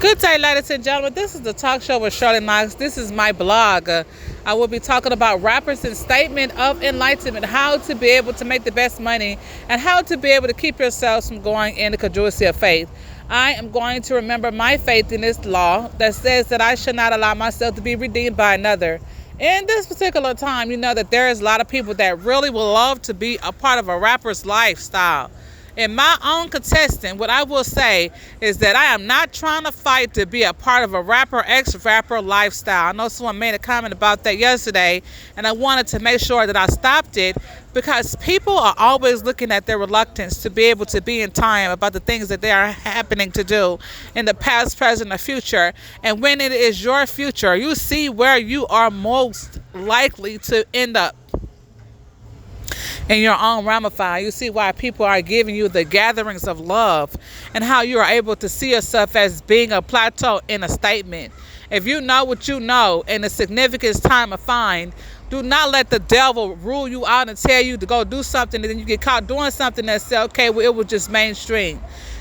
Good day, ladies and gentlemen. This is the talk show with Shirley Knox. This is my blog. I will be talking about rappers and statement of enlightenment, how to be able to make the best money, and how to be able to keep yourselves from going in the congruency of faith. I am going to remember my faith in this law that says that I should not allow myself to be redeemed by another. In this particular time, you know that there is a lot of people that really would love to be a part of a rapper's lifestyle. In my own contestant, what I will say is that I am not trying to fight to be a part of a rapper, ex-rapper lifestyle. I know someone made a comment about that yesterday, and I wanted to make sure that I stopped it because people are always looking at their reluctance to be able to be in time about the things that they are happening to do in the past, present, or future. And when it is your future, you see where you are most likely to end up in your own ramify. You see why people are giving you the gatherings of love and how you are able to see yourself as being a plateau in a statement. If you know what you know and the significance time of find, do not let the devil rule you out and tell you to go do something and then you get caught doing something that say, okay, well, it was just mainstream.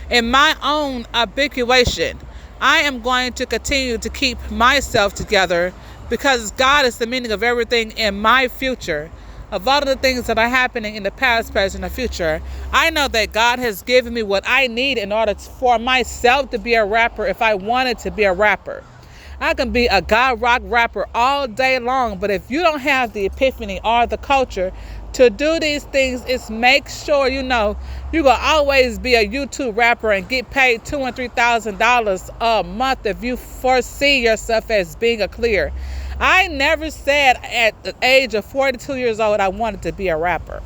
In my own articulation, I am going to continue to keep myself together because God is the meaning of everything in my future. Of all of the things that are happening in the past, present, and future, I know that God has given me what I need in order for myself to be a rapper if I wanted to be a rapper. I can be a God rock rapper all day long, but if you don't have the epiphany or the culture to do these things, it's make sure you know you're going to always be a YouTube rapper and get paid $2,000 and $3,000 a month if you foresee yourself as being a clear. I never said at the age of 42 years old I wanted to be a rapper.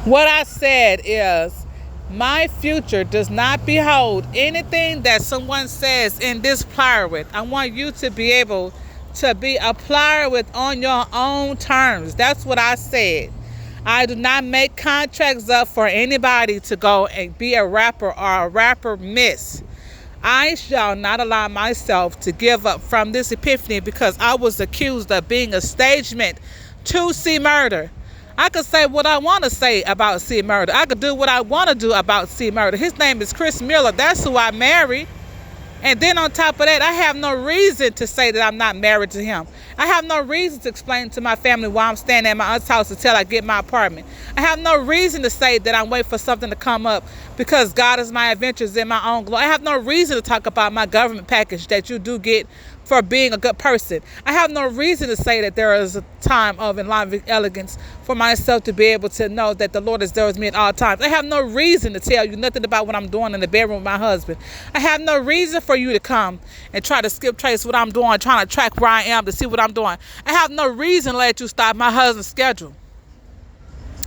What I said is my future does not behold anything that someone says in this plier with. I want you to be able to be a plier with on your own terms. That's what I said. I do not make contracts up for anybody to go and be a rapper or a rapper miss. I shall not allow myself to give up from this epiphany because I was accused of being a stagement to C Murder. I could say what I want to say about C Murder. I could do what I want to do about C Murder. His name is Chris Miller. That's who I married. And then on top of that, I have no reason to say that I'm not married to him. I have no reason to explain to my family why I'm staying at my aunt's house until I get my apartment. I have no reason to say that I'm waiting for something to come up because God is my adventures in my own glory. I have no reason to talk about my government package that you do get for being a good person. I have no reason to say that there is a time of enlivened elegance for myself to be able to know that the Lord is there with me at all times. I have no reason to tell you nothing about what I'm doing in the bedroom with my husband. I have no reason for you to come and try to skip trace what I'm doing, trying to track where I am to see what I'm doing. I have no reason to let you stop my husband's schedule.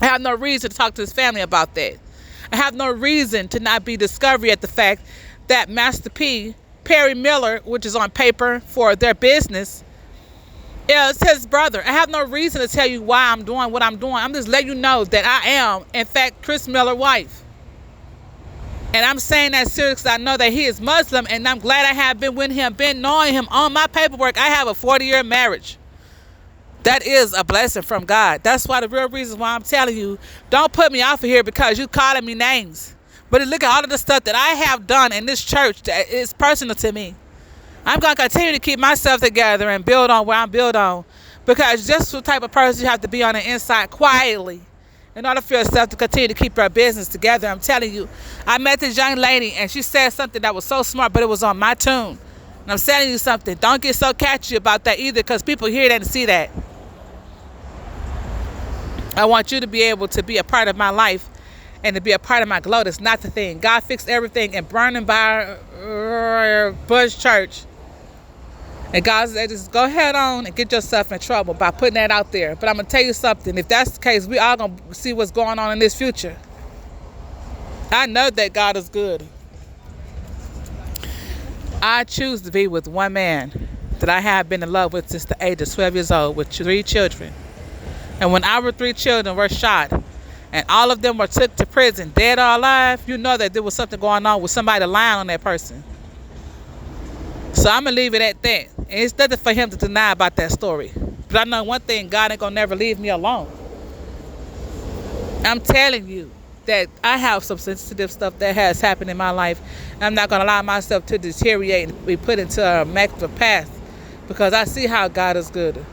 I have no reason to talk to his family about that. I have no reason to not be discovery at the fact that Master P, Perry Miller, which is on paper for their business, is his brother. I have no reason to tell you why I'm doing what I'm doing. I'm just letting you know that I am, in fact, Chris Miller's wife. And I'm saying that seriously because I know that he is Muslim, and I'm glad I have been with him, been knowing him on my paperwork. I have a 40-year marriage. That is a blessing from God. That's why the real reason why I'm telling you, don't put me off of here because you calling me names. But look at all of the stuff that I have done in this church that is personal to me. I'm going to continue to keep myself together and build on where I'm built on. Because just the type of person you have to be on the inside quietly in order for yourself to continue to keep your business together. I'm telling you, I met this young lady and she said something that was so smart, but it was on my tune. And I'm telling you something, don't get so catchy about that either because people hear that and see that. I want you to be able to be a part of my life and to be a part of my glow. That's not the thing. God fixed everything in Burning Bar Bush Church. And God said, just go head on and get yourself in trouble by putting that out there. But I'm going to tell you something. If that's the case, we all going to see what's going on in this future. I know that God is good. I choose to be with one man that I have been in love with since the age of 12 years old with 3 children. And when our 3 children were shot and all of them were took to prison, dead or alive, you know that there was something going on with somebody lying on that person. So I'm going to leave it at that. And it's nothing for him to deny about that story. But I know one thing, God ain't going to never leave me alone. I'm telling you, that I have some sensitive stuff that has happened in my life. And I'm not going to allow myself to deteriorate and be put into a negative path, because I see how God is good.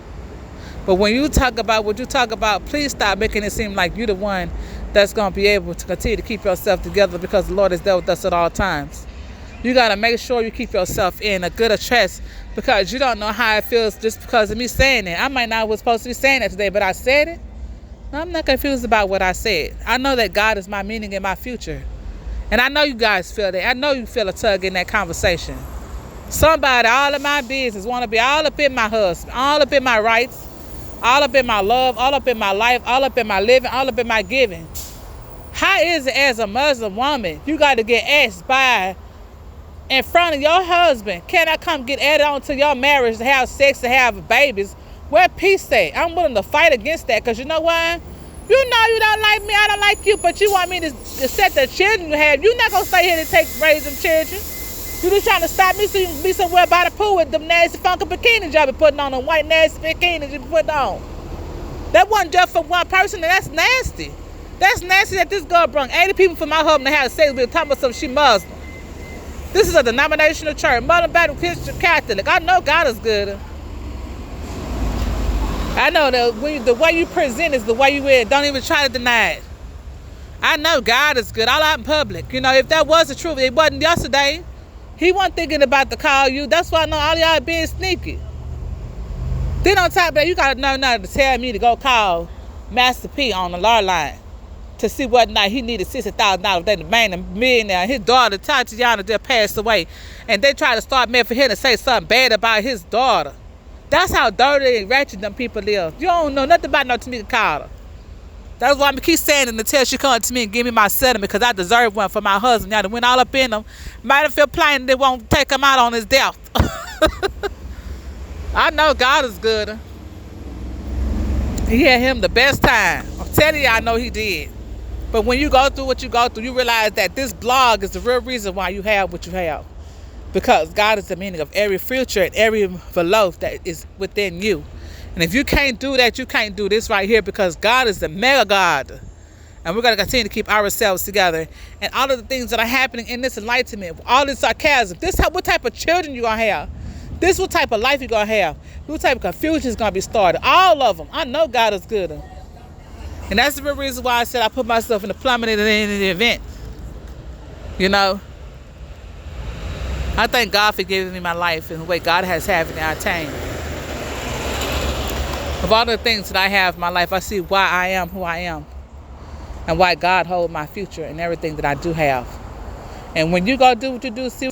But when you talk about what you talk about, please stop making it seem like you're the one that's going to be able to continue to keep yourself together, because the Lord is there with us at all times. You got to make sure you keep yourself in a good trust, because you don't know how it feels just because of me saying it. I might not was supposed to be saying that today, but I said it. I'm not confused about what I said. I know that God is my meaning in my future. And I know you guys feel that. I know you feel a tug in that conversation. Somebody, all of my business, want to be all up in my husband, all up in my rights, all up in my love, all up in my life, all up in my living, all up in my giving. How is it as a Muslim woman, you got to get asked by in front of your husband, can I come get added on to your marriage to have sex, to have babies? Where peace at? I'm willing to fight against that, because you know why? You know you don't like me, I don't like you, but you want me to set the children you have. You're not going to stay here to raise them children. You just trying to stop me so you can be somewhere by the pool with them nasty funky bikinis y'all be putting on, them white nasty bikinis you be putting on. That wasn't just for one person, and that's nasty. That's nasty that this girl brought 80 people from my husband to have sex with, talking about something she Muslim. This is a denominational church, Modern Baptist Christian Catholic. I know God is good. I know that the way you present is the way you wear. Don't even try to deny it. I know God is good all out in public. You know, if that was the truth, it wasn't yesterday. He wasn't thinking about to call you. That's why I know all y'all being sneaky. Then on top of that, you got to know nothing to tell me to go call Master P on the law line to see whether or not he needed $60,000. They demand a millionaire. His daughter, Tatiana, just passed away. And they try to start me for him to say something bad about his daughter. That's how dirty and ratchet them people live. You don't know nothing about no Tamika Carter. That's why I'm going to keep saying it until she comes to me and give me my settlement, because I deserve one for my husband. Y'all done went all up in him. Might have feel plain they won't take him out on his death. I know God is good. He had him the best time. I'm telling you, I know he did. But when you go through what you go through, you realize that this blog is the real reason why you have what you have. Because God is the meaning of every future and every velour that is within you. And if you can't do that, you can't do this right here, because God is the mega God. And we're going to continue to keep ourselves together. And all of the things that are happening in this enlightenment, all this sarcasm, what type of children you're going to have. This what type of life you're going to have. What type of confusion is going to be started. All of them. I know God is good. And that's the real reason why I said I put myself in the plummeting in the event. You know. I thank God for giving me my life and the way God has had me attained. Of all the things that I have in my life, I see why I am who I am. And why God holds my future and everything that I do have. And when you go do what you do, see